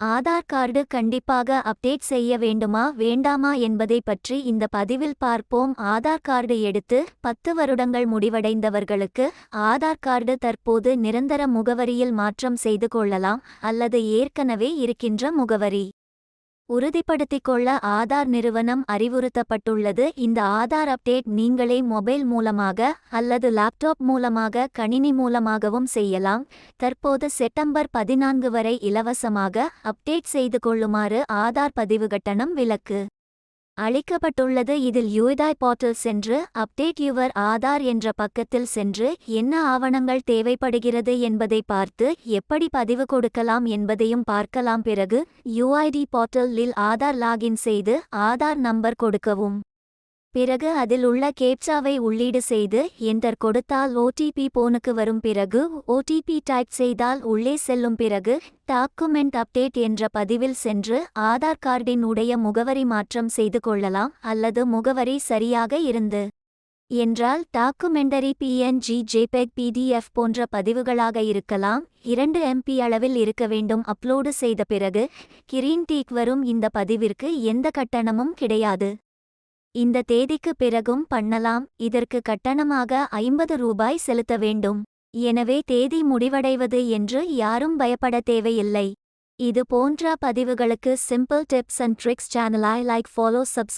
Aadhaar card கண்டிப்பாக update செய்ய வேண்டுமா வேண்டாமா என்பதை பற்றி இந்த பதிவில் பார்ப்போம். ஆதார் கார்டு எடுத்து 10 வருடங்கள் முடிவடைந்தவர்களுக்கு ஆதார் கார்டு தற்போது நிரந்தர முகவரியில் மாற்றம் செய்து கொள்ளலாம் அல்லது ஏற்கனவே இருக்கின்ற முகவரி உறுதிப்படுத்திக் கொள்ள ஆதார் நிறுவனம் அறிவுறுத்தப்பட்டுள்ளது. இந்த ஆதார் அப்டேட் நீங்களே மொபைல் மூலமாக அல்லது லேப்டாப் மூலமாக கணினி மூலமாகவும் செய்யலாம். தற்போது செப்டம்பர் 14 வரை இலவசமாக அப்டேட் செய்து கொள்ளுமாறு ஆதார் பதிவு கட்டணம் விலக்கு அளிக்கப்பட்டுள்ளது. இதில் யுஐடிஐ போர்ட்டல் சென்று அப்டேட் யுவர் ஆதார் என்ற பக்கத்தில் சென்று என்ன ஆவணங்கள் தேவைப்படுகிறது என்பதை பார்த்து எப்படி பதிவு கொடுக்கலாம் என்பதையும் பார்க்கலாம். பிறகு யுஐடி போர்ட்டலில் ஆதார் லாகின் செய்து ஆதார் நம்பர் கொடுக்கவும். பிறகு அதில் உள்ள கேப்சாவை உள்ளீடு செய்து என்டர் கொடுத்தால் ஓடிபி போனுக்கு வரும். பிறகு ஓடிபி டைப் செய்தால் உள்ளே செல்லும். பிறகு டாக்குமெண்ட் அப்டேட் என்ற பதிவில் சென்று ஆதார் கார்டின் உடைய முகவரி மாற்றம் செய்து கொள்ளலாம். அல்லது முகவரி சரியாக இருந்து என்றால் டாக்குமெண்டரி PNG JPEG PDF போன்ற பதிவுகளாக இருக்கலாம். 2 MB அளவில் இருக்க வேண்டும். அப்லோடு செய்த பிறகு கிரீன் டீக் வரும். இந்த பதிவிற்கு எந்த கட்டணமும் கிடையாது. இந்த தேதிக்கு பிறகும் பண்ணலாம். இதற்கு கட்டணமாக 50 ரூபாய் செலுத்த வேண்டும். எனவே தேதி முடிவடைவது என்று யாரும் பயப்பட தேவையில்லை. இது போன்ற பதிவுகளுக்கு சிம்பிள் டிப்ஸ் அண்ட் ட்ரிக்ஸ் சேனலை லைக், ஃபாலோ, சப்ஸ்கிரைப்